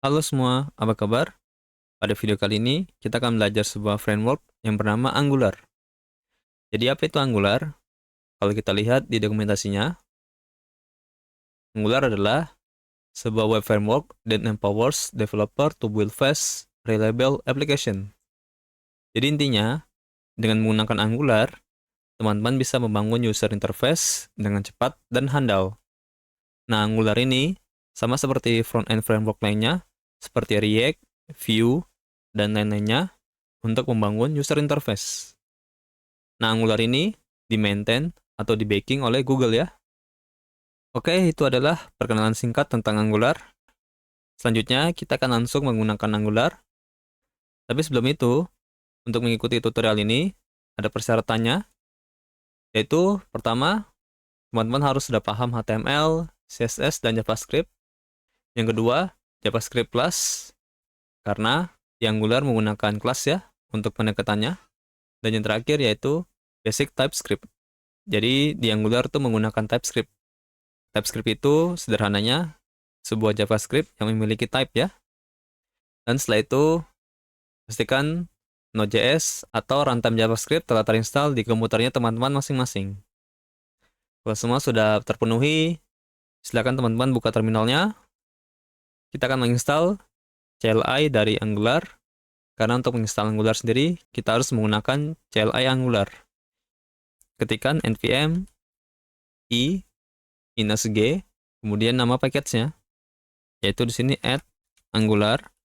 Halo semua, apa kabar? Pada video kali ini, kita akan belajar sebuah framework yang bernama Angular. Jadi apa itu Angular? Kalau kita lihat di dokumentasinya, Angular adalah sebuah web framework that empowers developer to build fast, reliable application. Jadi intinya, dengan menggunakan Angular, teman-teman bisa membangun user interface dengan cepat dan handal. Nah, Angular ini sama seperti front-end framework lainnya, seperti React, Vue, dan lain-lainnya, untuk membangun user interface. Nah, Angular ini di-maintain atau di-backing oleh Google ya. Oke, itu adalah perkenalan singkat tentang Angular. Selanjutnya, kita akan langsung menggunakan Angular. Tapi sebelum itu, untuk mengikuti tutorial ini, ada persyaratannya, yaitu pertama, teman-teman harus sudah paham HTML, CSS, dan JavaScript. Yang kedua, JavaScript Plus, karena di Angular menggunakan kelas ya, untuk pendekatannya. Dan yang terakhir yaitu Basic TypeScript. Jadi, di Angular itu menggunakan TypeScript. TypeScript itu sederhananya sebuah JavaScript yang memiliki type ya. Dan setelah itu, pastikan Node.js atau runtime JavaScript telah terinstall di komputernya teman-teman masing-masing. Kalau semua sudah terpenuhi, silakan teman-teman buka terminalnya. Kita akan menginstal CLI dari Angular. Karena untuk menginstal Angular sendiri, kita harus menggunakan CLI Angular. Ketikkan npm i -g, kemudian nama package-nya, yaitu di sini add angular/CLI.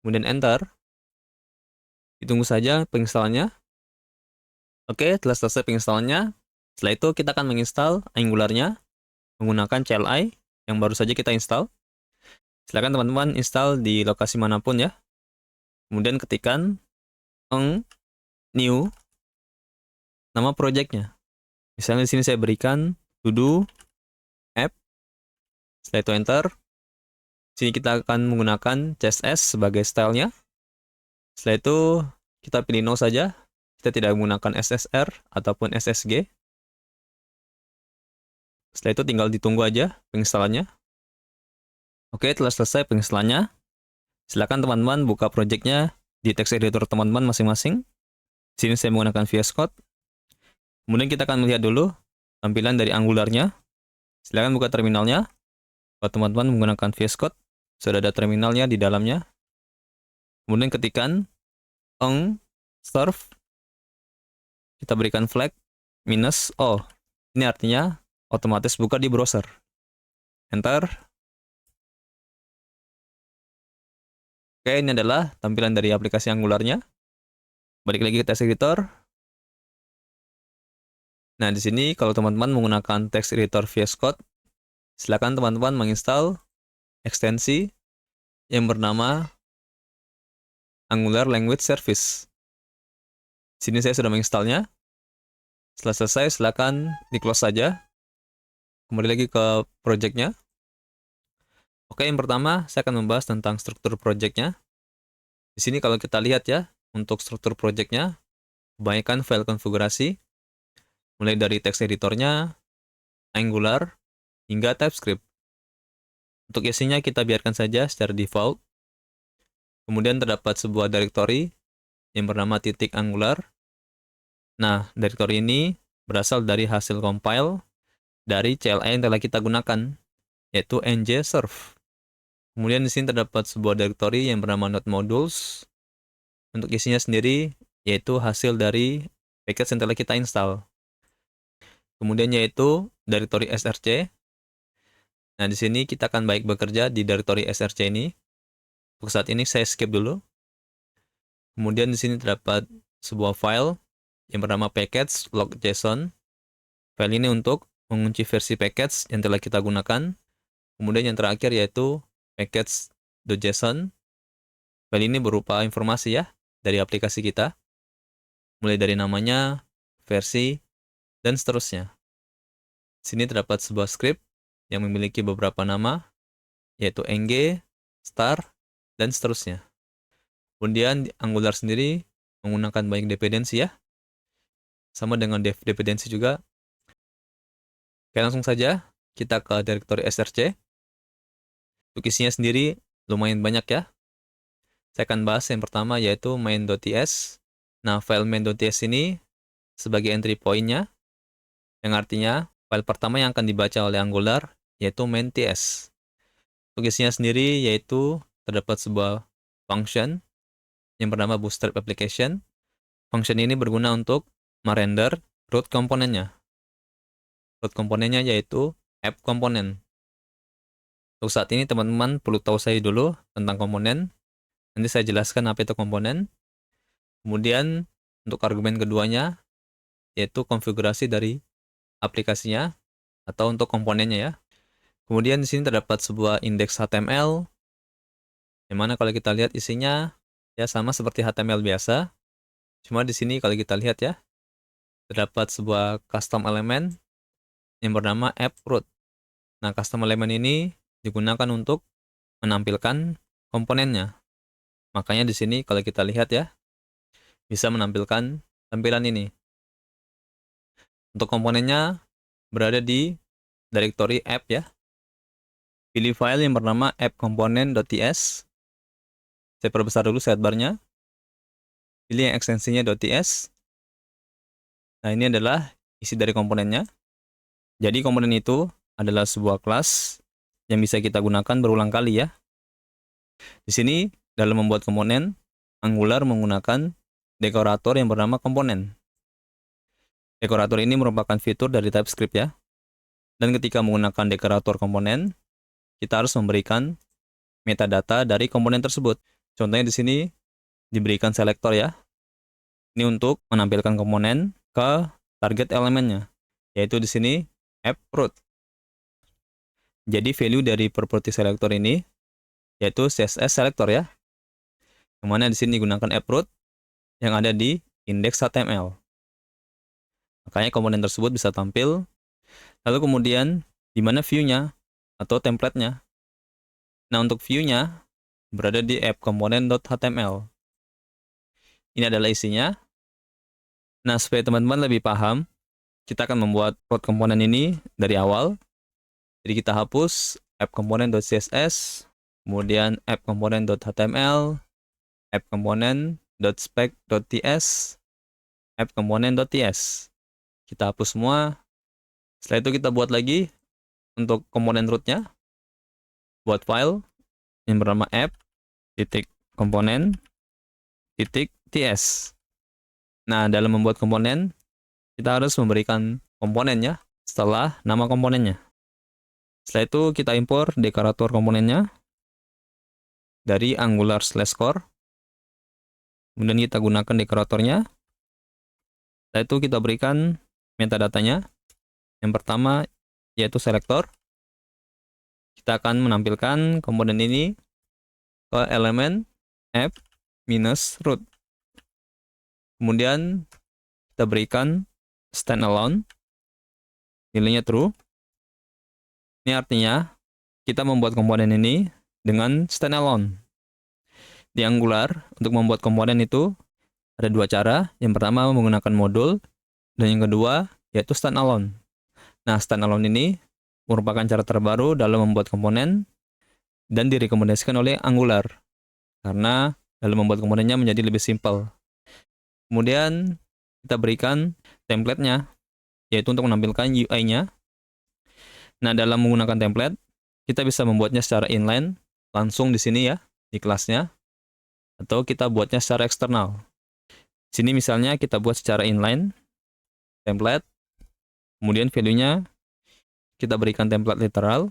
Kemudian enter. Ditunggu saja penginstalannya. Oke, telah selesai penginstalannya. Setelah itu kita akan menginstal Angular-nya menggunakan CLI yang baru saja kita install. Silakan teman-teman install di lokasi manapun ya. Kemudian ketikkan new nama projectnya. Misalnya di sini saya berikan to do app. Setelah itu enter. Sini kita akan menggunakan CSS sebagai stylenya. Setelah itu kita pilih no saja. Kita tidak menggunakan SSR ataupun SSG. Setelah itu tinggal ditunggu aja penginstalannya. Oke, telah selesai penginstalannya. Silakan teman-teman buka projectnya di text editor teman-teman masing-masing. Di sini saya menggunakan VS Code. Kemudian kita akan melihat dulu tampilan dari Angular-nya. Silakan buka terminalnya. Kalau teman-teman menggunakan VS Code, sudah ada terminalnya di dalamnya. Kemudian ketikkan serve. Kita berikan flag -o. Ini artinya otomatis buka di browser. Enter. Oke, ini adalah tampilan dari aplikasi Angular-nya. Balik lagi ke text editor. Nah, di sini kalau teman-teman menggunakan text editor VS Code, silakan teman-teman menginstal ekstensi yang bernama Angular Language Service. Di sini saya sudah menginstalnya. Setelah selesai, silakan di-close saja. Kembali lagi ke project-nya. Oke, yang pertama saya akan membahas tentang struktur project-nya. Di sini kalau kita lihat ya, untuk struktur project-nya, kebanyakan file konfigurasi, mulai dari text editornya, Angular, hingga TypeScript. Untuk isinya kita biarkan saja secara default. Kemudian terdapat sebuah directory yang bernama .angular. Nah, directory ini berasal dari hasil compile dari CLI yang telah kita gunakan, yaitu ng-serve. Kemudian di sini terdapat sebuah directory yang bernama node modules. Untuk isinya sendiri, yaitu hasil dari package yang telah kita install. Kemudian yaitu directory src. Nah, di sini kita akan baik bekerja di directory src ini. Untuk saat ini saya skip dulu. Kemudian di sini terdapat sebuah file yang bernama package.log.json. File ini untuk mengunci versi package yang telah kita gunakan. Kemudian yang terakhir yaitu package.json. File ini berupa informasi ya dari aplikasi kita. Mulai dari namanya, versi, dan seterusnya. Di sini terdapat sebuah script yang memiliki beberapa nama, yaitu ng, star, dan seterusnya. Kemudian Angular sendiri menggunakan banyak dependensi ya. Sama dengan dependensi juga. Oke, langsung saja kita ke directory src. Untuk isinya sendiri lumayan banyak ya. Saya akan bahas yang pertama yaitu main.ts. Nah, file main.ts ini sebagai entry point-nya, yang artinya file pertama yang akan dibaca oleh Angular yaitu main.ts. Untuk isinya sendiri yaitu terdapat sebuah function yang bernama bootstrap application. Function ini berguna untuk merender root komponennya. Root komponennya yaitu app komponen. Untuk saat ini teman-teman perlu tahu saya dulu tentang komponen. Nanti saya jelaskan apa itu komponen. Kemudian untuk argumen keduanya yaitu konfigurasi dari aplikasinya atau untuk komponennya ya. Kemudian di sini terdapat sebuah indeks HTML, yang mana kalau kita lihat isinya ya sama seperti HTML biasa. Cuma di sini kalau kita lihat ya, terdapat sebuah custom element yang bernama app root. Nah, custom element ini digunakan untuk menampilkan komponennya. Makanya di sini kalau kita lihat ya, bisa menampilkan tampilan ini. Untuk komponennya berada di directory app ya. Pilih file yang bernama appcomponent.ts. Saya perbesar dulu sidebarnya. Pilih yang ekstensinya .ts. Nah, ini adalah isi dari komponennya. Jadi komponen itu adalah sebuah kelas yang bisa kita gunakan berulang kali ya. Di sini dalam membuat komponen, Angular menggunakan dekorator yang bernama komponen. Dekorator ini merupakan fitur dari TypeScript ya. Dan ketika menggunakan dekorator komponen, kita harus memberikan metadata dari komponen tersebut. Contohnya di sini diberikan selektor ya. Ini untuk menampilkan komponen ke target elemennya, yaitu di sini app root. Jadi value dari property selector ini yaitu CSS selector ya. Yang mana di sini digunakan app root yang ada di index HTML. Makanya komponen tersebut bisa tampil. Lalu kemudian di mana view-nya atau template-nya. Nah, untuk view-nya berada di appcomponent.html. Ini adalah isinya. Nah, supaya teman-teman lebih paham, kita akan membuat code komponen ini dari awal. Jadi kita hapus appcomponent.css, kemudian appcomponent.html, appcomponent.spec.ts, appcomponent.ts. Kita hapus semua. Setelah itu kita buat lagi untuk komponen rootnya. Buat file yang bernama app.component.ts. Nah, dalam membuat komponen, kita harus memberikan komponennya setelah nama komponennya. Setelah itu kita impor dekorator komponennya dari Angular/core. Kemudian kita gunakan dekoratornya. Setelah itu kita berikan metadatanya. Yang pertama yaitu selektor. Kita akan menampilkan komponen ini ke elemen app-root. Kemudian kita berikan standalone, nilainya true. Ini artinya kita membuat komponen ini dengan standalone. Di Angular, untuk membuat komponen itu ada dua cara. Yang pertama menggunakan modul, dan yang kedua yaitu standalone. Nah, standalone ini merupakan cara terbaru dalam membuat komponen dan direkomendasikan oleh Angular karena dalam membuat komponennya menjadi lebih simpel. Kemudian kita berikan template-nya, yaitu untuk menampilkan UI-nya. Nah, dalam menggunakan template, kita bisa membuatnya secara inline, langsung di sini ya, di kelasnya, atau kita buatnya secara eksternal. Di sini misalnya kita buat secara inline, template, kemudian value-nya kita berikan template literal.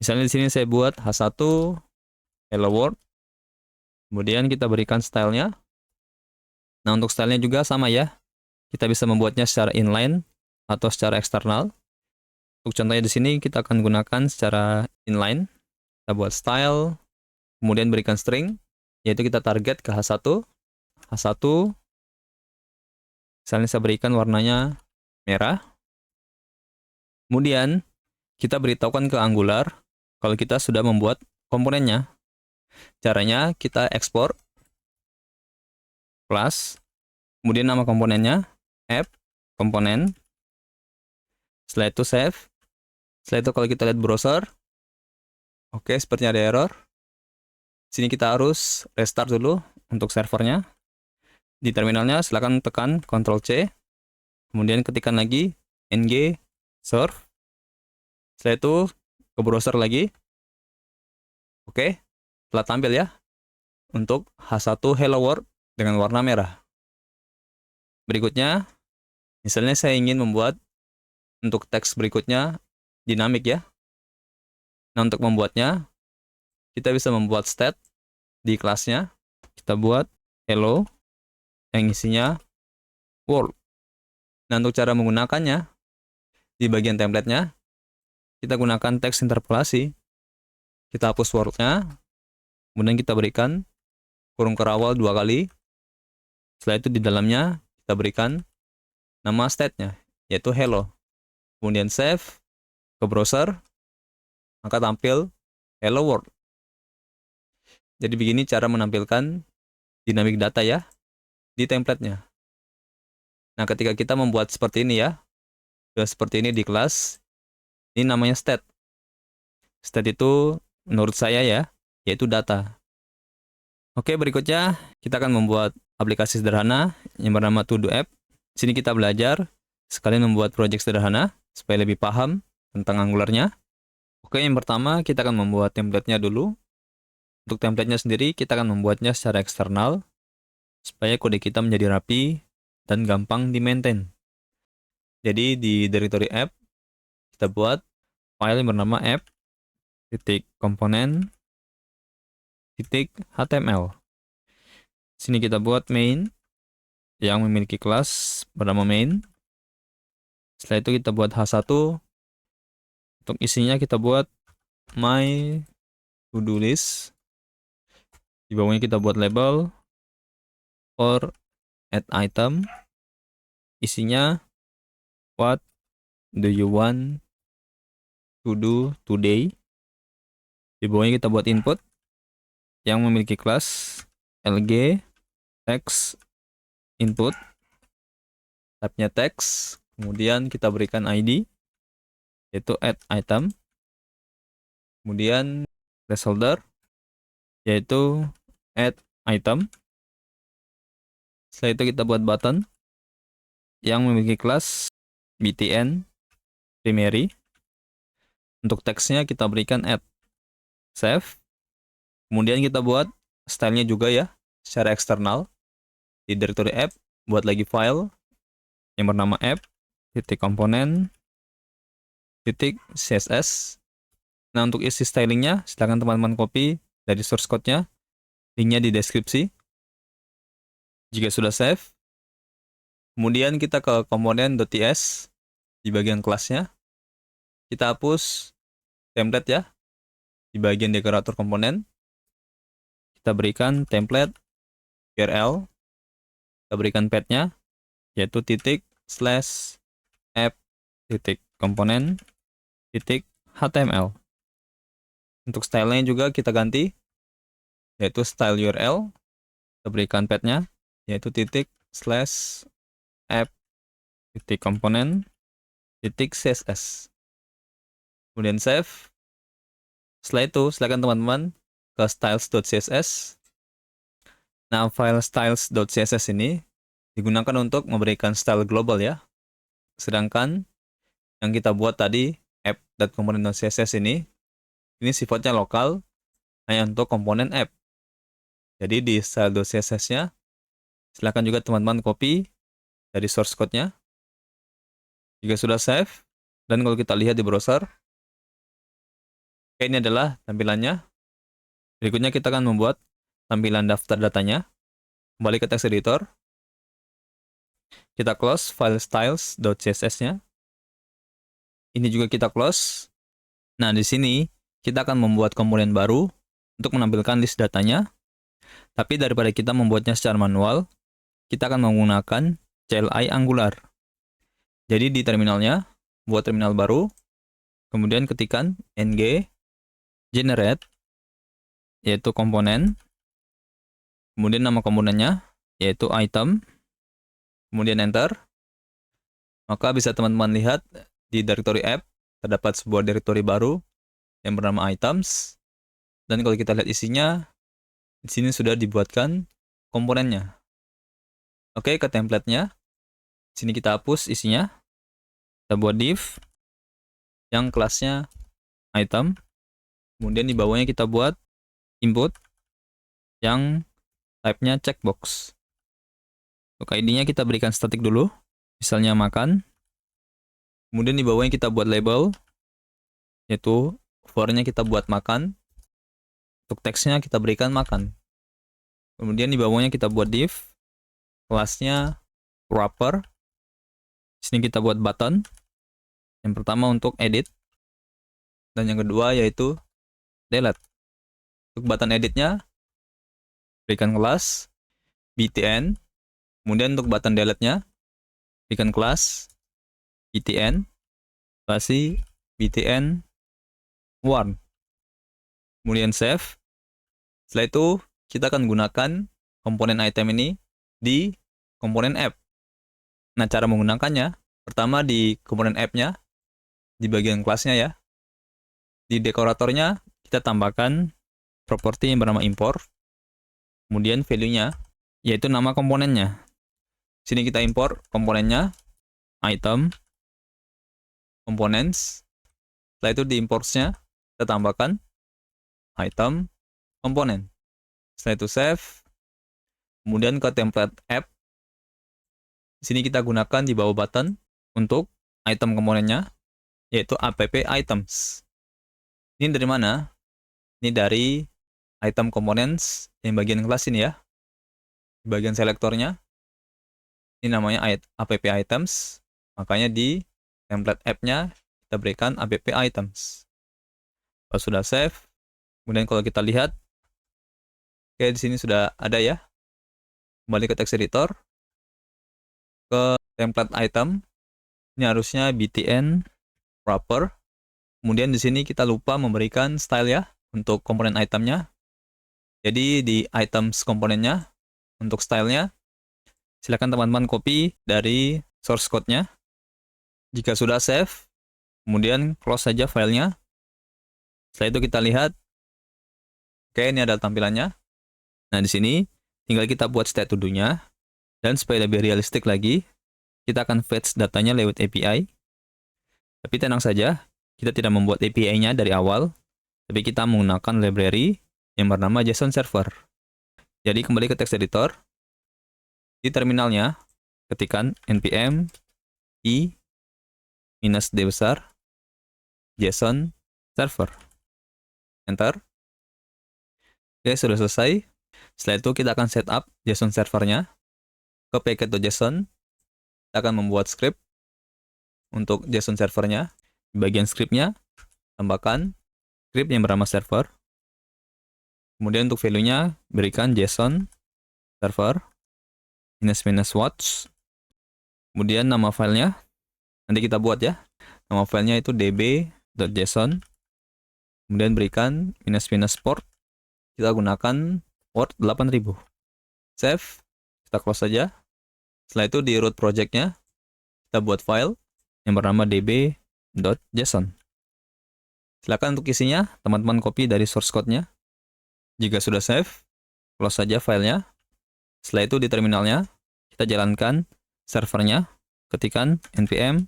Misalnya di sini saya buat H1, hello world, kemudian kita berikan style-nya. Nah, untuk style-nya juga sama ya. Kita bisa membuatnya secara inline atau secara eksternal. Untuk contohnya di sini kita akan gunakan secara inline. Kita buat style, kemudian berikan string, yaitu kita target ke H1. H1, misalnya saya berikan warnanya merah. Kemudian kita beritahukan ke Angular kalau kita sudah membuat komponennya. Caranya kita ekspor class, kemudian nama komponennya app komponen. Setelah itu save. Setelah itu kalau kita lihat browser, oke, sepertinya ada error. Sini kita harus restart dulu untuk servernya. Di terminalnya silakan tekan Ctrl C, kemudian ketikkan lagi ng serve. Setelah itu ke browser lagi. Oke, telah tampil ya untuk H1 Hello World dengan warna merah. Berikutnya, misalnya saya ingin membuat untuk teks berikutnya dinamik ya. Nah, untuk membuatnya, kita bisa membuat state di kelasnya. Kita buat hello yang isinya world. Nah, untuk cara menggunakannya, di bagian template-nya, kita gunakan teks interpolasi. Kita hapus world-nya, kemudian kita berikan kurung kerawal 2 kali. Setelah itu di dalamnya, kita berikan nama state-nya, yaitu hello. Kemudian save ke browser, maka tampil hello world. Jadi begini cara menampilkan dynamic data ya, di template-nya. Nah, ketika kita membuat seperti ini ya, sudah seperti ini di kelas, ini namanya state. State itu menurut saya ya, yaitu data. Oke, berikutnya kita akan membuat aplikasi sederhana yang bernama To Do App. Sini kita belajar sekalian membuat project sederhana supaya lebih paham tentang Angular-nya. Oke, yang pertama kita akan membuat template-nya dulu. Untuk template-nya sendiri kita akan membuatnya secara eksternal supaya kode kita menjadi rapi dan gampang di-maintain. Jadi di directory app kita buat file yang bernama app.component.html. Sini kita buat main yang memiliki kelas bernama main. Setelah itu kita buat H1. Untuk isinya kita buat my to-do list. Di bawahnya kita buat label for add item. Isinya what do you want to do today. Di bawahnya kita buat input yang memiliki kelas lg text input, type-nya text, kemudian kita berikan id yaitu add item, kemudian placeholder yaitu add item. Setelah itu kita buat button yang memiliki kelas btn primary. Untuk teksnya kita berikan add. Save. Kemudian kita buat stylenya juga ya secara eksternal. Di directory app buat lagi file yang bernama app.component.css. Nah, untuk isi stylingnya silahkan teman-teman copy dari source code-nya, linknya di deskripsi. Jika sudah save, kemudian kita ke komponen.ts. Di bagian kelasnya kita hapus template ya. Di bagian dekorator komponen kita berikan template URL, kita berikan path-nya yaitu /app.component.html. Untuk stylenya juga kita ganti yaitu style URL, kita berikan path-nya yaitu /app.component.css. Kemudian save. Setelah itu silakan teman-teman ke styles.css. Nah, file styles.css ini digunakan untuk memberikan style global ya. Sedangkan yang kita buat tadi app.component.css ini sifatnya lokal, hanya untuk komponen app. Jadi di style.css-nya silakan juga teman-teman copy dari source code-nya. Jika sudah save, dan kalau kita lihat di browser, ini adalah tampilannya. Berikutnya kita akan membuat tampilan daftar datanya. Kembali ke text editor. Kita close file styles.css-nya. Ini juga kita close. Nah, di sini kita akan membuat komponen baru untuk menampilkan list datanya. Tapi daripada kita membuatnya secara manual, kita akan menggunakan CLI Angular. Jadi di terminalnya, buat terminal baru, kemudian ketikkan ng generate, yaitu komponen, kemudian nama komponennya, yaitu item, kemudian enter. Maka bisa teman-teman lihat di directory app terdapat sebuah directory baru yang bernama items. Dan kalau kita lihat isinya, di sini sudah dibuatkan komponennya. Oke, ke template-nya. Sini kita hapus isinya. Kita buat div yang kelasnya item. Kemudian di bawahnya kita buat input yang type-nya checkbox. Untuk ID-nya kita berikan static dulu, misalnya makan. Kemudian di bawahnya kita buat label, yaitu for-nya kita buat makan. Untuk teksnya kita berikan makan. Kemudian di bawahnya kita buat div, kelasnya wrapper. Sini kita buat button. Yang pertama untuk edit, dan yang kedua yaitu delete. Untuk button editnya, berikan kelas btn. Kemudian untuk button delete-nya, berikan kelas btn spasi btn warn. Kemudian save. Setelah itu kita akan gunakan komponen item ini di komponen app. Nah, cara menggunakannya, pertama di komponen app-nya, di bagian kelasnya ya. Di dekoratornya kita tambahkan properti yang bernama import. Kemudian value-nya, yaitu nama komponennya. Sini kita import komponennya, item, components. Setelah itu di imports-nya, kita tambahkan item, komponen. Setelah itu save. Kemudian ke template app. Sini kita gunakan di bawah button untuk item komponennya, yaitu app items. Ini dari mana? Ini dari item components yang bagian kelas ini ya. Di bagian selektornya, ini namanya app items. Makanya di template app-nya kita berikan app items. Kalau sudah save, kemudian kalau kita lihat, oke, di sini sudah ada ya. Kembali ke text editor, ke template item. Ini harusnya btn wrapper. Kemudian di sini kita lupa memberikan style ya untuk komponen itemnya. Jadi di items komponennya untuk stylenya, silakan teman-teman copy dari source code-nya. Jika sudah save, kemudian close saja filenya. Setelah itu kita lihat, oke, ini ada tampilannya. Nah, di sini tinggal kita buat state to do-nya. Dan supaya lebih realistik lagi, kita akan fetch datanya lewat API. Tapi tenang saja, kita tidak membuat API-nya dari awal, tapi kita menggunakan library yang bernama JSON Server. Jadi kembali ke text editor. Di terminalnya, ketikkan npm i minus d besar JSON Server. Enter. Oke, sudah selesai. Setelah itu kita akan setup JSON servernya ke packet.json. Kita akan membuat script untuk JSON servernya. Di bagian scriptnya, tambahkan script yang bernama server. Kemudian untuk value-nya, berikan JSON server minus watch. Kemudian nama filenya, nanti kita buat ya. Nama filenya itu db.json. Kemudian berikan port. Kita gunakan port 8000. Save. Kita close saja. Setelah itu di root project-nya, kita buat file yang bernama db.json. Silakan untuk isinya, teman-teman copy dari source code-nya. Jika sudah save, close saja filenya. Setelah itu di terminalnya, kita jalankan servernya. Ketikkan npm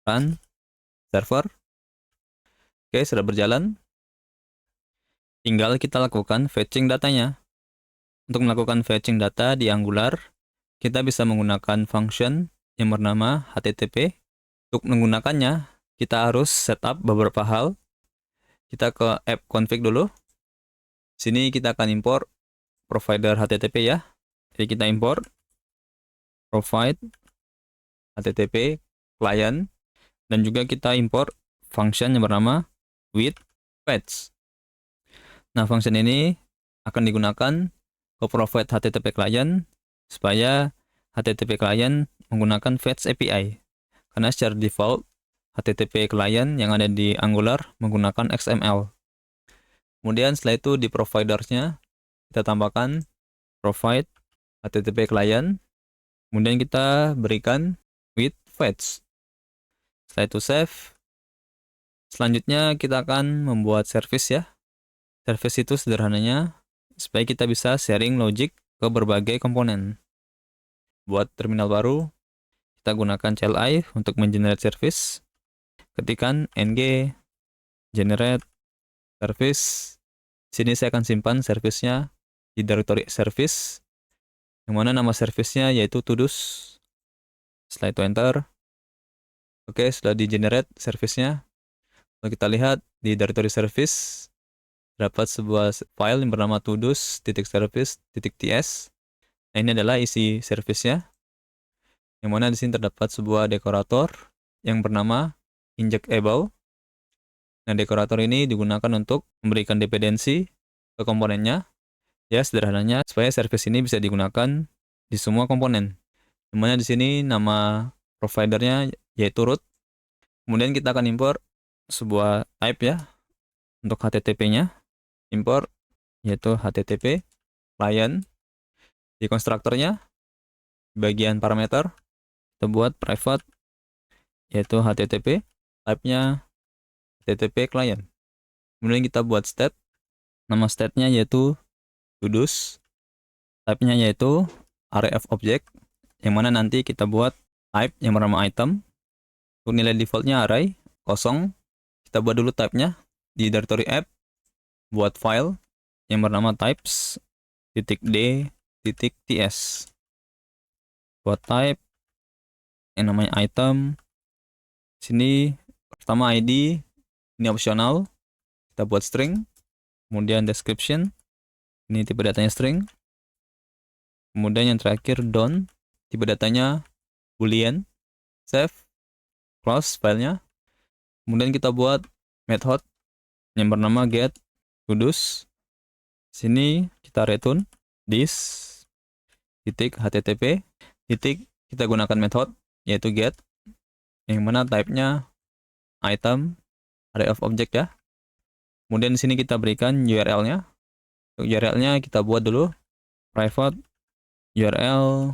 run server. Oke, sudah berjalan. Tinggal kita lakukan fetching datanya. Untuk melakukan fetching data di Angular, kita bisa menggunakan function yang bernama http. Untuk menggunakannya, kita harus setup beberapa hal. Kita ke app config dulu. Sini kita akan import provider HTTP ya. Jadi kita import provide HTTP client, dan juga kita import function yang bernama with fetch. Nah, function ini akan digunakan ke provide HTTP client supaya HTTP client menggunakan fetch API. Karena secara default HTTP client yang ada di Angular menggunakan XML. Kemudian setelah itu di providersnya kita tambahkan provide HTTP client. Kemudian kita berikan with fetch. Setelah itu save. Selanjutnya kita akan membuat service ya. Service itu sederhananya supaya kita bisa sharing logic ke berbagai komponen. Buat terminal baru, kita gunakan CLI untuk mengenerate service. Ketikkan ng generate service. Sini saya akan simpan service-nya di directory service, yang mana nama service-nya yaitu Todos. Setelah itu enter. Oke, sudah di generate service-nya. Kalau kita lihat di directory service, dapat sebuah file yang bernama todos.service.ts. Nah, ini adalah isi service-nya, yang mana di sini terdapat sebuah dekorator yang bernama injectable. Nah, dekorator ini digunakan untuk memberikan dependensi ke komponennya. Ya, sederhananya supaya service ini bisa digunakan di semua komponen. Yang mana di sini nama providernya yaitu root. Kemudian kita akan import sebuah type ya untuk HTTP-nya. Import yaitu HTTP client. Di konstruktornya bagian parameter kita buat private yaitu HTTP, type-nya HTTP client. Kemudian kita buat state, nama state-nya yaitu Todos, type-nya yaitu array of object, yang mana nanti kita buat type yang bernama item. Untuk nilai defaultnya array, kosong. Kita buat dulu type-nya di directory app, buat file yang bernama types.d.ts. Buat type yang namanya item. Sini pertama ID, ini opsional. Kita buat string. Kemudian description, ini tipe datanya string. Kemudian yang terakhir don't, tipe datanya boolean. Save, close filenya. Kemudian kita buat method yang bernama get todos. Sini kita return this titik http titik, kita gunakan method yaitu get, yang mana type-nya item array of object ya. Kemudian di sini kita berikan URL-nya. Untuk URL-nya kita buat dulu private URL.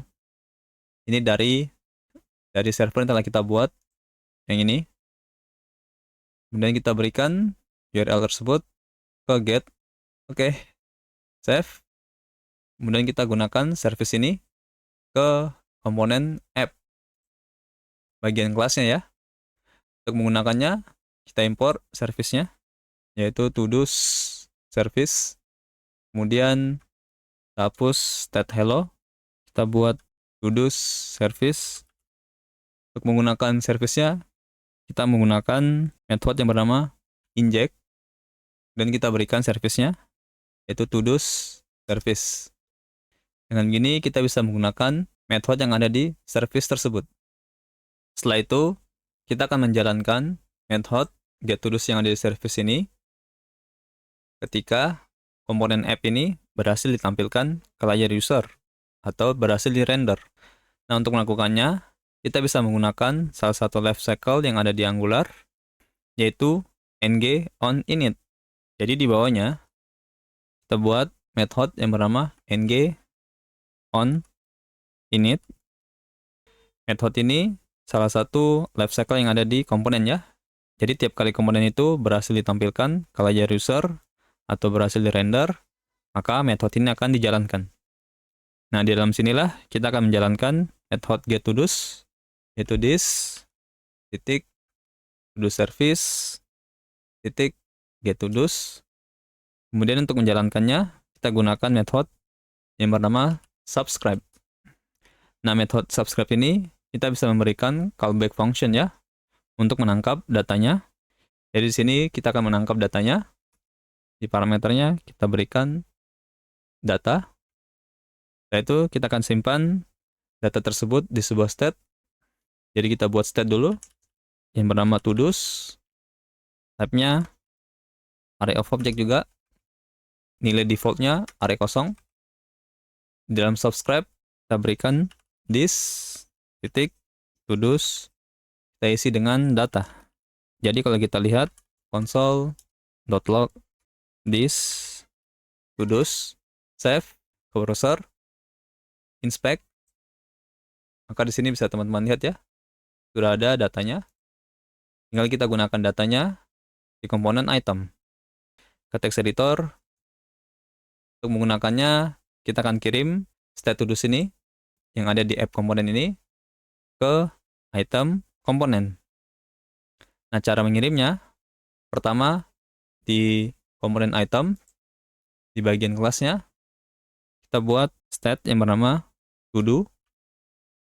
Ini dari server yang telah kita buat yang ini. Kemudian kita berikan URL tersebut ke get. Oke. Save. Kemudian kita gunakan service ini ke komponen app bagian kelasnya ya. Untuk menggunakannya kita import service-nya yaitu Todos service. Kemudian kita hapus state hello, kita buat Todos service. Untuk menggunakan service-nya kita menggunakan method yang bernama inject, dan kita berikan service-nya yaitu Todos service. Dengan gini kita bisa menggunakan method yang ada di service tersebut. Setelah itu kita akan menjalankan method getTodos yang ada di service ini ketika komponen app ini berhasil ditampilkan ke layar user atau berhasil di-render. Nah, untuk melakukannya, kita bisa menggunakan salah satu life cycle yang ada di Angular, yaitu ng on init. Jadi di bawahnya, kita buat method yang bernama ng on init. Method ini salah satu life cycle yang ada di komponen ya. Jadi tiap kali komponen itu berhasil ditampilkan ke layar user atau berhasil di-render, maka metode ini akan dijalankan. Nah, di dalam sinilah kita akan menjalankan method getTodos, yaitu this titik todos service titik getTodos. Kemudian untuk menjalankannya, kita gunakan method yang bernama subscribe. Nah, method subscribe ini kita bisa memberikan callback function ya untuk menangkap datanya. Jadi di sini kita akan menangkap datanya. Di parameternya kita berikan data. Setelah itu kita akan simpan data tersebut di sebuah state. Jadi kita buat state dulu yang bernama Todos. Type-nya array of object juga. Nilai defaultnya array kosong. Di dalam subscribe kita berikan this titik Todos, kita isi dengan data. Jadi kalau kita lihat console.log this Todos, save ke browser, inspect, maka di sini bisa teman-teman lihat ya, sudah ada datanya. Tinggal kita gunakan datanya di komponen item. Ke text editor, untuk menggunakannya, kita akan kirim state to do sini, yang ada di app komponen ini, ke item komponen. Nah, cara mengirimnya, pertama, di komponen item, di bagian kelasnya, kita buat state yang bernama to-do.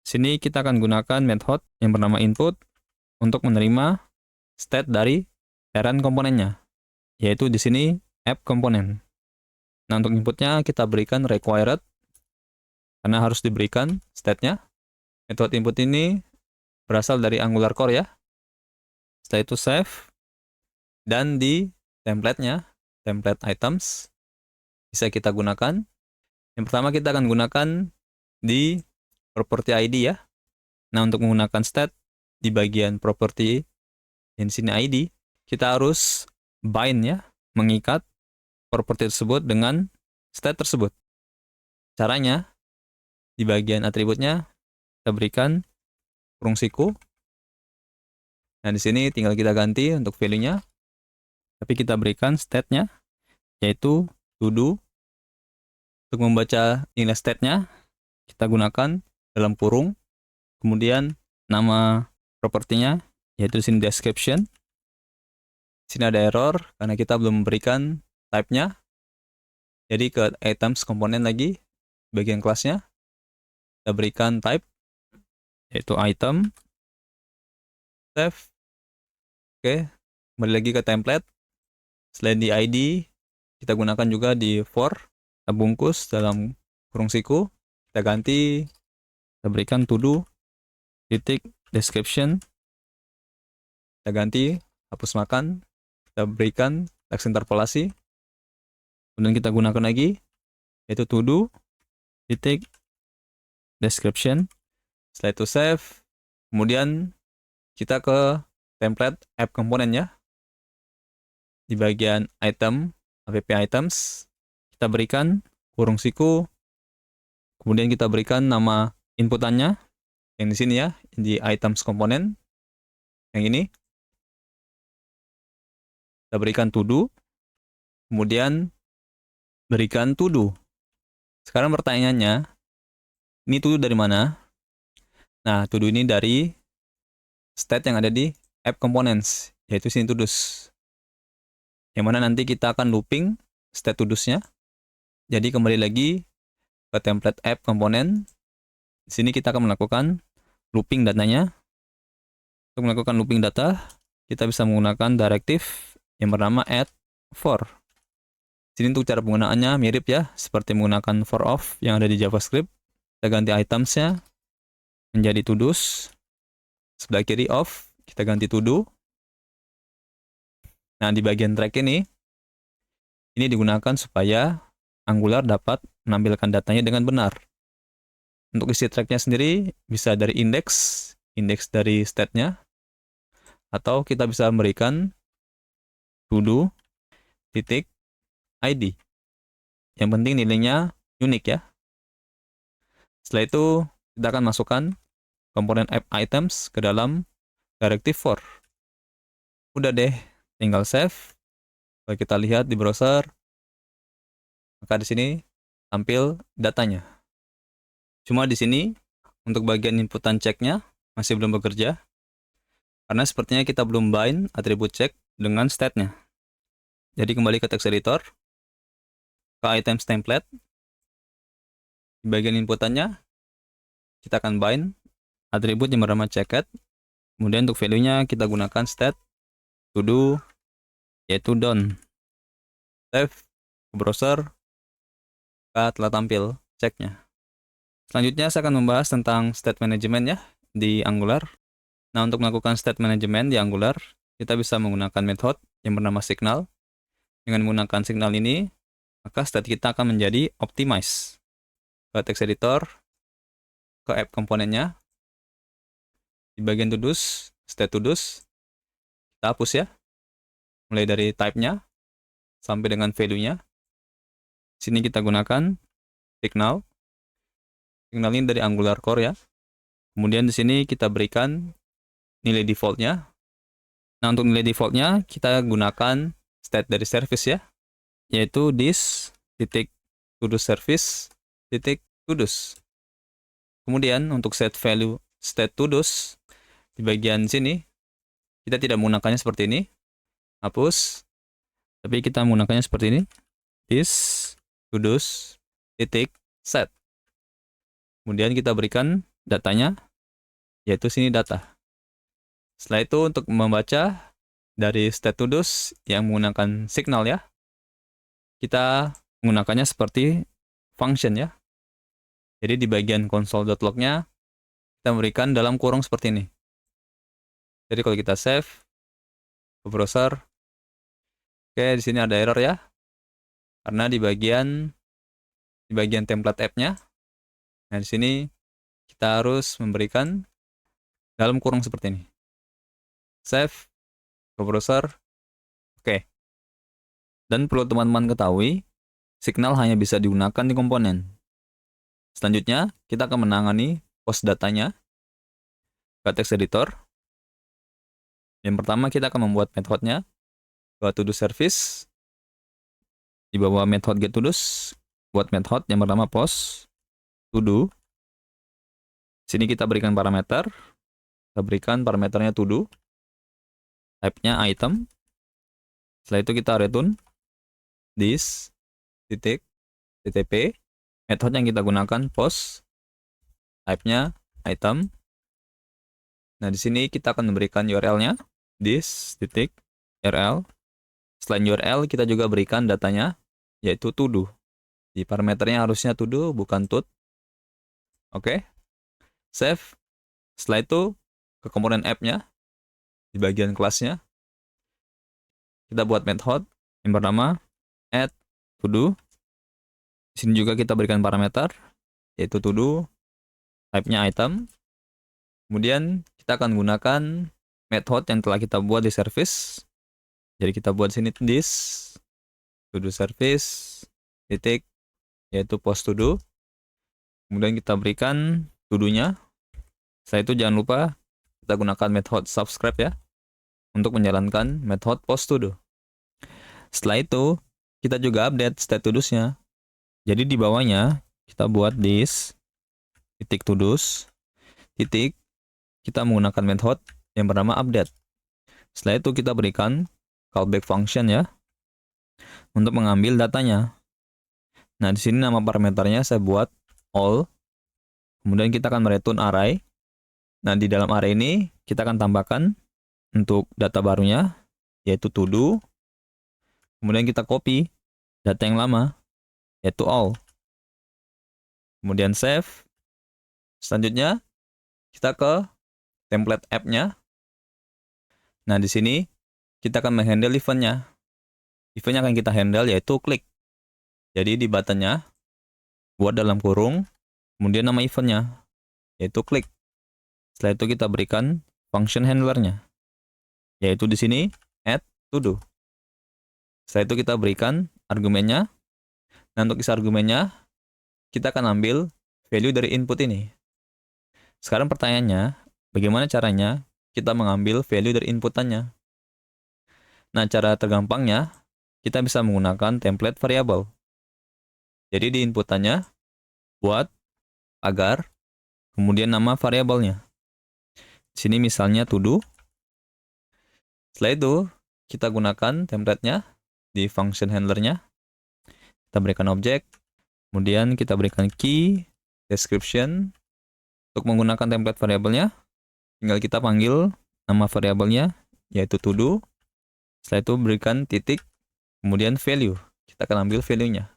Sini kita akan gunakan method yang bernama input untuk menerima state dari parent komponennya, yaitu di sini app komponen. Nah, untuk inputnya kita berikan required, karena harus diberikan state-nya. Metode input ini berasal dari Angular Core ya. Setelah itu save, dan di template-nya, template items, bisa kita gunakan. Yang pertama kita akan gunakan di property ID ya. Nah, untuk menggunakan state di bagian property yang di sini ID, kita harus bind ya, mengikat property tersebut dengan state tersebut. Caranya, di bagian atributnya, kita berikan kurung siku. Nah, di sini tinggal kita ganti untuk value-nya, tapi kita berikan state-nya, yaitu to do. Untuk membaca nilai state-nya, kita gunakan dalam kurung, kemudian nama propertinya, yaitu di sini description. Di sini ada error, karena kita belum memberikan type-nya. Jadi ke items komponen lagi, bagian kelasnya, kita berikan type, yaitu item, save. Oke, kembali lagi ke template. Selain di ID, kita gunakan juga di for, kita bungkus dalam kurung siku, kita ganti, kita berikan to do, titik, description, kita ganti, hapus makan, kita berikan teks interpolasi, kemudian kita gunakan lagi, yaitu to do, titik, description, setelah itu save, kemudian kita ke template app komponen ya. Di bagian item, app items, kita berikan kurung siku, kemudian kita berikan nama inputannya, yang di sini ya, di items komponen, yang ini. Kita berikan to do, kemudian berikan to do. Sekarang pertanyaannya, ini to do dari mana? Nah, to do ini dari state yang ada di app components, yaitu sini to do's. Yang mana nanti kita akan looping state to do's-nya. Jadi kembali lagi ke template app komponen. Di sini kita akan melakukan looping datanya. Untuk melakukan looping data, kita bisa menggunakan directive yang bernama add for. Sini untuk cara penggunaannya mirip ya, seperti menggunakan for of yang ada di JavaScript. Kita ganti items-nya menjadi to do's. Sebelah kiri of, kita ganti to do. Nah, di bagian track ini digunakan supaya Angular dapat menampilkan datanya dengan benar. Untuk isi tracknya sendiri, bisa dari indeks dari state-nya, atau kita bisa memberikan to do, titik, ID. Yang penting nilainya unik ya. Setelah itu, kita akan masukkan komponen app items ke dalam directive for. Udah deh, tinggal save. Kalau kita lihat di browser, maka di sini tampil datanya. Cuma di sini untuk bagian inputan check-nya masih belum bekerja, karena sepertinya kita belum bind atribut check dengan state-nya. Jadi kembali ke text editor, ke items template, di bagian inputannya kita akan bind atribut yang bernama checked. Kemudian untuk value-nya kita gunakan state to do, yaitu done. Save ke browser, maka telah tampil check-nya. Selanjutnya saya akan membahas tentang state management ya di Angular. Nah, untuk melakukan state management di Angular, kita bisa menggunakan method yang bernama signal. Dengan menggunakan signal ini, maka state kita akan menjadi optimize. Ke text editor, ke app komponennya, di bagian to do's, state to do's, kita hapus ya. Mulai dari type-nya sampai dengan value-nya. Sini kita gunakan signal. Signal ini dari Angular Core ya. Kemudian di sini kita berikan nilai default-nya. Nah, untuk nilai defaultnya kita gunakan state dari service ya, yaitu this titik to-do service titik to-dos. Kemudian untuk set value state to-dos di bagian sini kita tidak menggunakannya seperti ini, hapus, tapi kita menggunakannya seperti ini, this to-dos titik set. Kemudian kita berikan datanya, yaitu sini data. Setelah itu untuk membaca dari state to-dos yang menggunakan signal ya, kita menggunakannya seperti function ya. Jadi di bagian console.log-nya kita berikan dalam kurung seperti ini. Jadi kalau kita save ke browser, oke, di sini ada error ya. Karena di bagian template app-nya. Nah, di sini kita harus memberikan dalam kurung seperti ini. Save ke browser. Oke. Dan perlu teman-teman ketahui, signal hanya bisa digunakan di komponen. Selanjutnya, kita akan menangani post datanya ke text editor. Yang pertama, kita akan membuat methodnya ke to-do service. Di bawah method getToDos, buat method yang pertama post to-do. Sini kita berikan parameter. Kita berikan parameternya to-do. Type-nya item. Setelah itu kita return this titik ttp. Method yang kita gunakan post, type-nya item. Nah, di sini kita akan memberikan URL-nya, this titik URL. Selain URL, kita juga berikan datanya, yaitu to-do. Di parameternya harusnya to-do, bukan tut. Oke. Save. Setelah itu, ke komponen app-nya, di bagian kelasnya, kita buat method yang pertama, add to-do. Di sini juga kita berikan parameter, yaitu to-do, type-nya item. Kemudian kita akan gunakan method yang telah kita buat di service. Jadi kita buat sini this to-do service titik, yaitu post to-do. Kemudian kita berikan to-do-nya. Setelah itu jangan lupa kita gunakan method subscribe ya, untuk menjalankan method post to-do. Setelah itu kita juga update state to-dos-nya. Jadi di bawahnya kita buat this titik to-dos titik, kita menggunakan method yang bernama update. Setelah itu kita berikan callback function ya, untuk mengambil datanya. Nah, di sini nama parameternya saya buat all. Kemudian kita akan mereturn array. Nah, di dalam array ini kita akan tambahkan untuk data barunya, yaitu to do. Kemudian kita copy data yang lama, yaitu all. Kemudian save. Selanjutnya kita ke template app-nya. Nah, di sini kita akan menghandle event-nya. Event-nya akan kita handle yaitu klik. Jadi di button-nya buat dalam kurung, kemudian nama event-nya, yaitu klik. Setelah itu kita berikan function handler-nya, yaitu di sini add to do. Setelah itu kita berikan argumennya. Nah, untuk isi argumennya, kita akan ambil value dari input ini. Sekarang pertanyaannya, bagaimana caranya kita mengambil value dari inputannya? Nah, cara tergampangnya, kita bisa menggunakan template variable. Jadi di inputannya, buat agar, kemudian nama variabelnya. Di sini misalnya to do. Setelah itu, kita gunakan template-nya di function handler-nya. Kita berikan objek, kemudian kita berikan key, description. Untuk menggunakan template variabelnya, tinggal kita panggil nama variabelnya, yaitu to do. Setelah itu berikan titik, kemudian value. Kita akan ambil value-nya.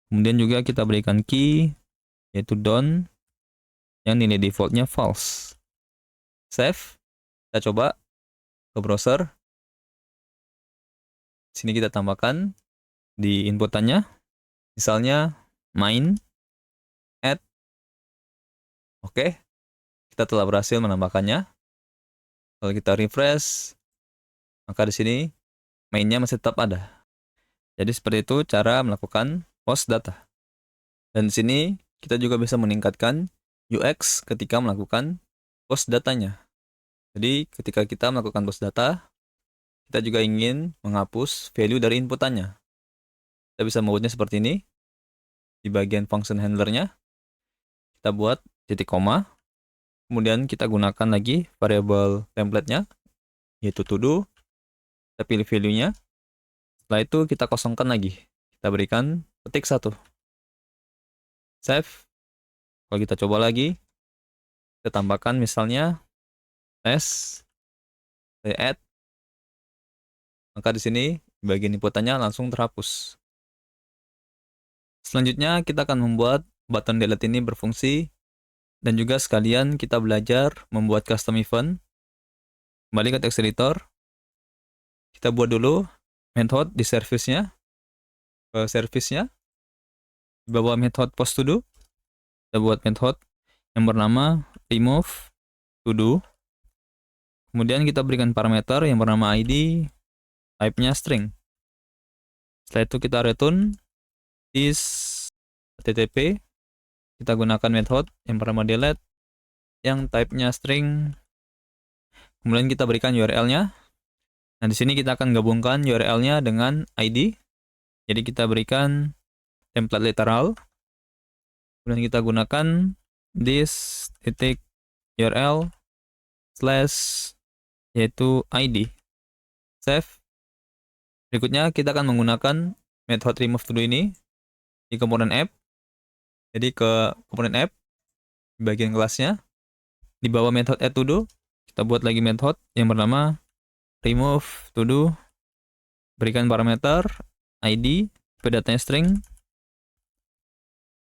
Kemudian juga kita berikan key, yaitu done, yang nilai default-nya false. Save. Kita coba ke browser. Sini kita tambahkan di inputannya, misalnya main add. Oke, kita telah berhasil menambahkannya. Kalau kita refresh, maka di sini mainnya masih tetap ada. Jadi seperti itu cara melakukan post data. Dan di sini kita juga bisa meningkatkan UX ketika melakukan post datanya. Jadi ketika kita melakukan post data, kita juga ingin menghapus value dari inputannya. Kita bisa membuatnya seperti ini. Di bagian function handlernya, kita buat titik koma. Kemudian kita gunakan lagi variabel template-nya, yaitu to do. Kita pilih value-nya. Setelah itu kita kosongkan lagi. Kita berikan petik 1. Save. Kalau kita coba lagi, kita tambahkan misalnya test, saya add, maka di sini bagian inputannya langsung terhapus. Selanjutnya kita akan membuat button delete ini berfungsi, dan juga sekalian kita belajar membuat custom event. Kembali ke text editor, kita buat dulu method di service-nya, di bawah method post to do, kita buat method yang bernama remove to do. Kemudian kita berikan parameter yang bernama ID, type-nya string. Setelah itu kita return is http. Kita gunakan method yang bernama delete yang type-nya string. Kemudian kita berikan URL-nya. Nah, di sini kita akan gabungkan URL-nya dengan ID. Jadi kita berikan template literal. Kemudian kita gunakan this titik URL slash yaitu ID. Save. Berikutnya kita akan menggunakan method remove to do ini di komponen app. Jadi ke komponen app, di bagian kelasnya, di bawah method add to do, kita buat lagi method yang bernama remove to do. Berikan parameter ID, datanya string.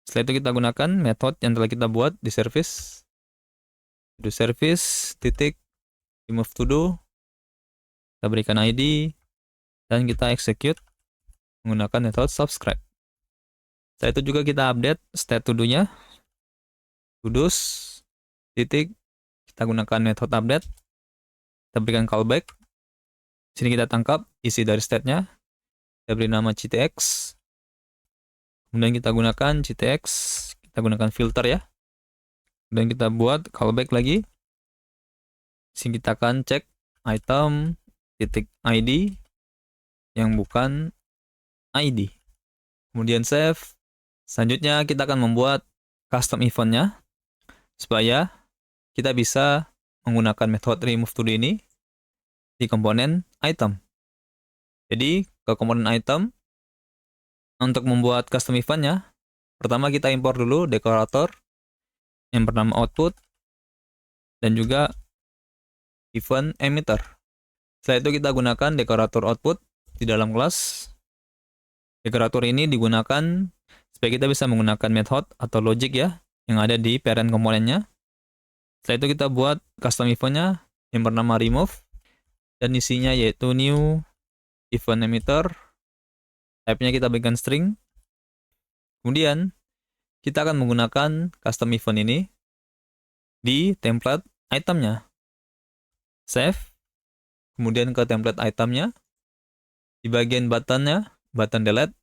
Setelah itu kita gunakan method yang telah kita buat di service. Do service titik remove to do. Kita berikan ID dan kita execute menggunakan method subscribe. Setelah itu juga kita update state to do-nya. To do's titik, kita gunakan method update. Kita berikan callback. Sini kita tangkap isi dari state-nya. Kita beri nama ctx. Kemudian kita gunakan ctx, kita gunakan filter ya. Dan kita buat callback lagi. Sini kita akan cek item titik ID yang bukan ID. Kemudian save. Selanjutnya kita akan membuat custom event-nya supaya kita bisa menggunakan method remove to do ini di komponen item. Jadi ke komponen item, untuk membuat custom event-nya, pertama kita import dulu dekorator yang bernama output dan juga event emitter. Setelah itu kita gunakan dekorator output di dalam kelas. Dekorator ini digunakan supaya kita bisa menggunakan method atau logic ya yang ada di parent komponennya. Setelah itu kita buat custom event-nya yang bernama remove dan isinya yaitu new event emitter. Type-nya kita berikan string. Kemudian kita akan menggunakan custom event ini di template itemnya. Save. Kemudian ke template itemnya. Di bagian buttonnya, button delete,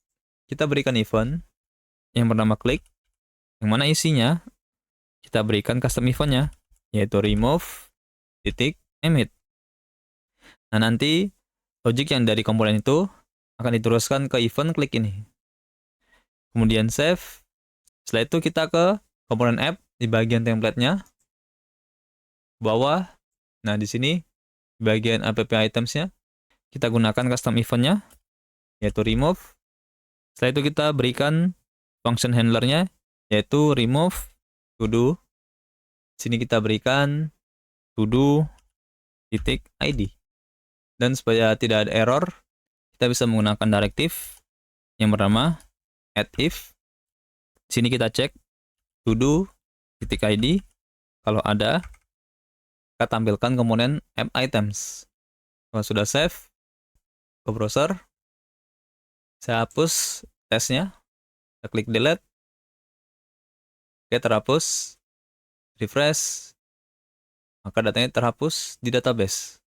kita berikan event yang bernama click, yang mana isinya kita berikan custom event-nya, yaitu remove titik emit. Nah, nanti logic yang dari komponen itu akan diteruskan ke event click ini. Kemudian save. Setelah itu kita ke komponen app di bagian template-nya, bawah. Nah, di sini bagian app items-nya kita gunakan custom event-nya, yaitu remove. Setelah itu kita berikan function handler-nya, yaitu remove to do. Sini kita berikan to do titik ID. Dan supaya tidak ada error, kita bisa menggunakan directive yang bernama add if. Sini kita cek to do titik ID. Kalau ada, kita tampilkan komponen app items. Kalau sudah save ke browser, saya hapus tesnya. Kita klik delete. Oke, terhapus. Refresh. Maka datanya terhapus di database.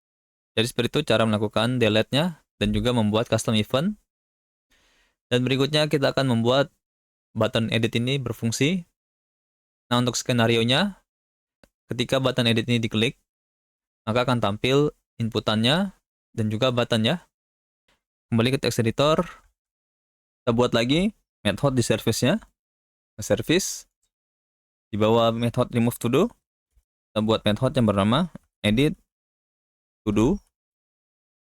Jadi seperti itu cara melakukan delete-nya dan juga membuat custom event. Dan berikutnya kita akan membuat button edit ini berfungsi. Nah, untuk skenario-nya, ketika button edit ini diklik, maka akan tampil inputannya dan juga button ya. Kembali ke text editor, kita buat lagi method di service-nya. Service, di bawah method remove to do, kita buat method yang bernama edit to do,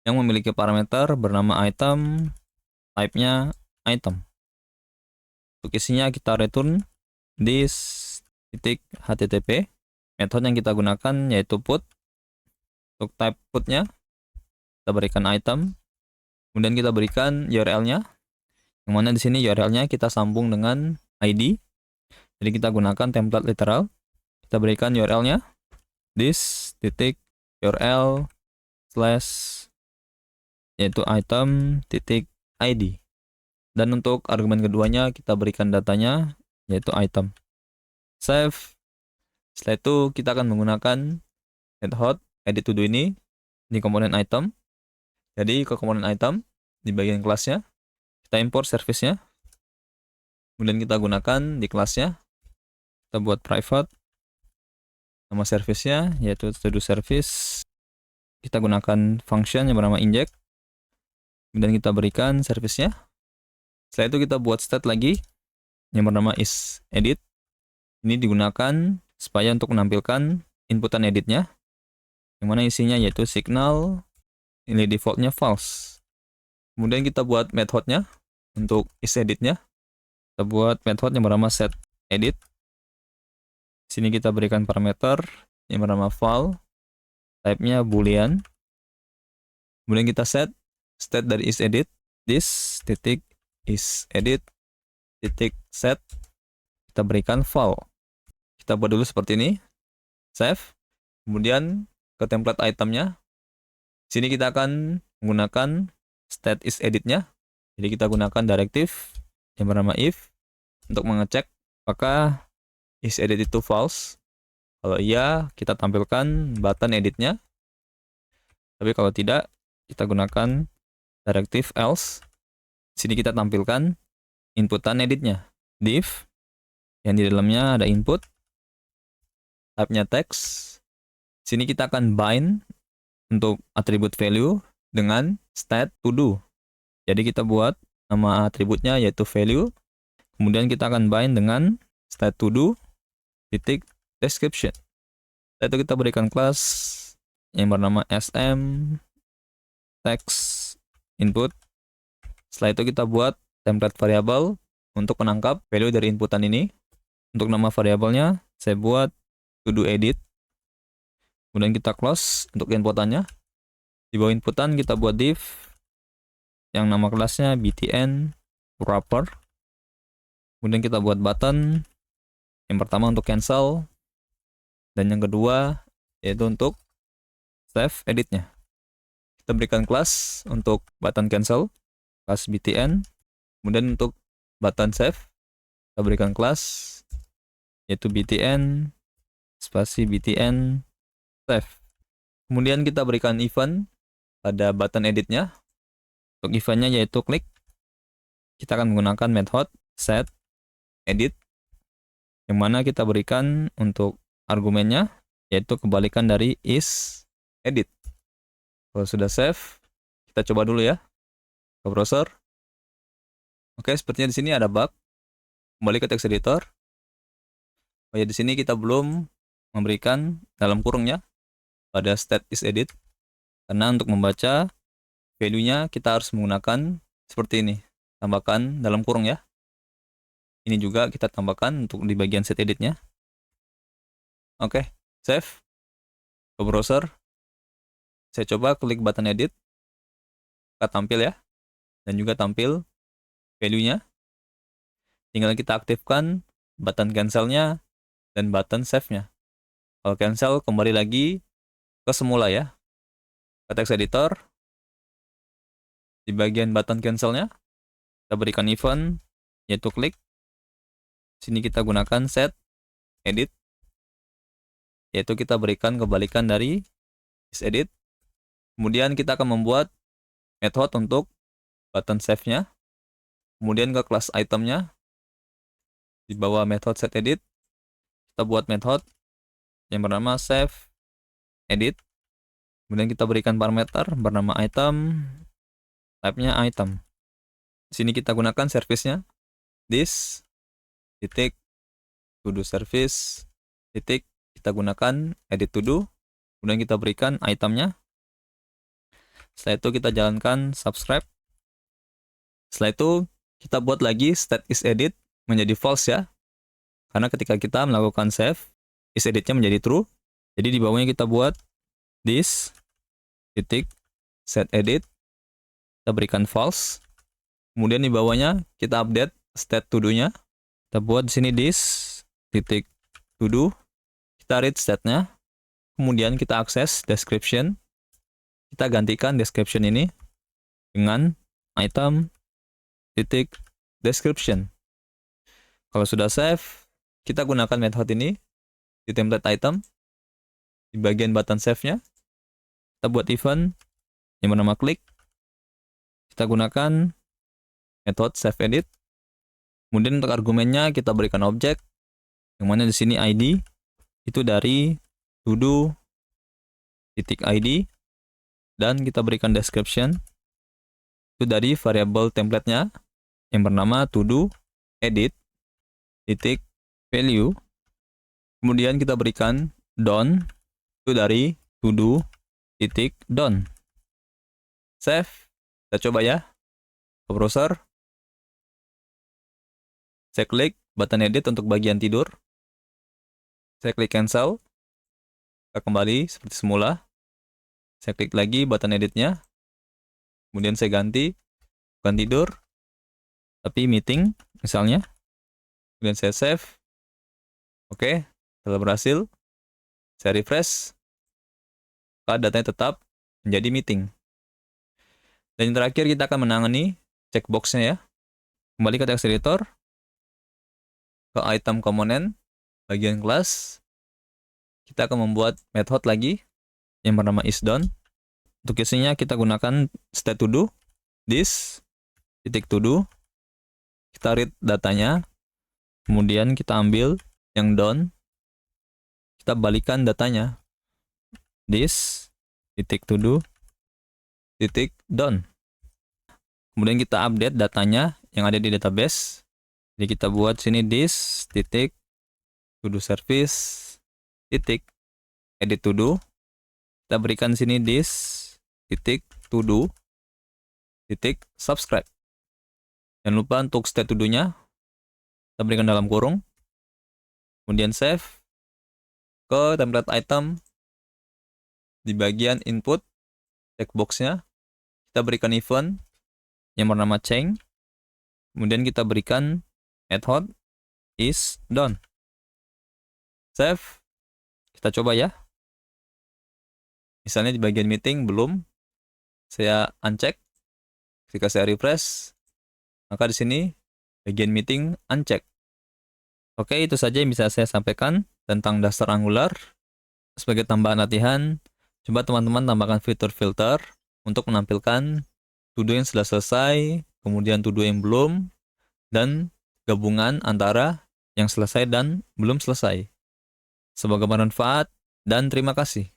yang memiliki parameter bernama item, type-nya item. Untuk isinya kita return this titik http. Method yang kita gunakan yaitu put. Untuk type put-nya kita berikan item, kemudian kita berikan URL-nya, yang mana di sini URL-nya kita sambung dengan ID. Jadi kita gunakan template literal. Kita berikan URL-nya this titik URL slash yaitu item titik ID. Dan untuk argumen keduanya kita berikan datanya yaitu item. Save. Setelah itu kita akan menggunakan method edit to do ini di komponen item. Jadi ke komponen item di bagian kelasnya kita import service-nya. Kemudian kita gunakan di kelasnya. Kita buat private. Nama service-nya yaitu to do service. Kita gunakan function yang bernama inject. Kemudian kita berikan service-nya. Setelah itu kita buat state lagi yang bernama is edit. Ini digunakan supaya untuk menampilkan inputan editnya, yang mana isinya yaitu signal, ini defaultnya false. Kemudian kita buat methodnya untuk is editnya. Kita buat method yang bernama set edit. Sini kita berikan parameter yang bernama val, type-nya boolean. Kemudian kita set state dari is edit, this titik is edit titik set. Kita berikan val. Kita buat dulu seperti ini. Save. Kemudian ke template itemnya. Sini kita akan menggunakan state is edit-nya. Jadi kita gunakan directive yang bernama if untuk mengecek apakah is edit itu false. Kalau iya, kita tampilkan button editnya. Tapi kalau tidak, kita gunakan directive else. Sini kita tampilkan inputan editnya. Div yang di dalamnya ada input, type-nya text. Sini kita akan bind untuk atribut value dengan state to do. Jadi kita buat nama atributnya yaitu value. Kemudian kita akan bind dengan state to do titik description. Setelah itu kita berikan kelas yang bernama sm text input. Setelah itu kita buat template variable untuk menangkap value dari inputan ini. Untuk nama variabelnya saya buat to do edit. Kemudian kita close untuk inputannya. Di bawah inputan kita buat div yang nama kelasnya btn wrapper. Kemudian kita buat button. Yang pertama untuk cancel, dan yang kedua yaitu untuk save editnya. Kita berikan kelas untuk button cancel, kelas btn. Kemudian untuk button save, kita berikan kelas yaitu btn spasi btn save. Kemudian kita berikan event pada button editnya. Untuk eventnya yaitu klik. Kita akan menggunakan method set edit, yang mana kita berikan untuk argumennya yaitu kebalikan dari is edit. Kalau sudah save, kita coba dulu ya ke browser. Oke, sepertinya di sini ada bug. Kembali ke text editor. Oh ya, di sini kita belum memberikan dalam kurungnya pada state is edit, karena untuk membaca value-nya kita harus menggunakan seperti ini, tambahkan dalam kurung ya. Ini juga kita tambahkan untuk di bagian set editnya. Oke, save ke browser. Saya coba klik button edit, kita tampil ya, dan juga tampil value-nya. Tinggal kita aktifkan button cancel-nya dan button save-nya. Kalau cancel, kembali lagi ke semula ya. Ke text editor. Di bagian button cancel-nya, kita berikan event, yaitu klik. Sini kita gunakan set edit, yaitu kita berikan kebalikan dari is edit. Kemudian kita akan membuat method untuk button save-nya. Kemudian ke kelas itemnya, di bawah method set edit, kita buat method yang bernama save edit. Kemudian kita berikan parameter bernama item, type-nya item. Di sini kita gunakan service-nya this titik to do service titik, kita gunakan edit to do, kemudian kita berikan itemnya. Setelah itu kita jalankan subscribe. Setelah itu kita buat lagi state is edit menjadi false ya, karena ketika kita melakukan save is editnya menjadi true. Jadi di bawahnya kita buat this titik set edit, kita berikan false. Kemudian di bawahnya kita update state to do-nya. Kita buat di sini this titik to do, kita read state-nya. Kemudian kita akses description. Kita gantikan description ini dengan item titik description. Kalau sudah save, kita gunakan method ini di template item. Di bagian button save-nya, kita buat event yang bernama click. Kita gunakan method save edit. Kemudian untuk argumennya kita berikan objek, yang mana di sini ID itu dari to do titik ID, dan kita berikan description itu dari variabel template-nya yang bernama to do edit titik value. Kemudian kita berikan done itu dari to do titik done. Save. Kita coba ya ke browser. Saya klik button edit untuk bagian tidur. Saya klik cancel. Kita kembali seperti semula. Saya klik lagi button editnya. Kemudian saya ganti, bukan tidur, tapi meeting misalnya. Kemudian saya save. Oke, telah berhasil. Saya refresh. Maka datanya tetap menjadi meeting. Dan yang terakhir kita akan menangani checkbox-nya ya. Kembali ke text editor. Ke item komponen, bagian kelas. Kita akan membuat method lagi yang bernama isDone. Untuk isinya kita gunakan state to do, this titik to do. Kita read datanya. Kemudian kita ambil yang done. Kita balikan datanya. This titik to do titik done. Kemudian kita update datanya yang ada di database. Jadi kita buat sini this titik to do service titik edit to do. Kita berikan sini this titik to do titik subscribe. Jangan lupa untuk state to do-nya kita berikan dalam kurung. Kemudian save. Ke template item di bagian input checkbox-nya kita berikan event yang bernama change. Kemudian kita berikan method is done. Save. Kita coba ya. Misalnya di bagian meeting belum, saya uncheck. Ketika saya refresh, maka di sini bagian meeting uncheck. Oke, itu saja yang bisa saya sampaikan tentang dasar Angular. Sebagai tambahan latihan, coba teman-teman tambahkan fitur filter untuk menampilkan to-do yang sudah selesai, kemudian to-do yang belum, dan gabungan antara yang selesai dan belum selesai. Semoga bermanfaat dan terima kasih.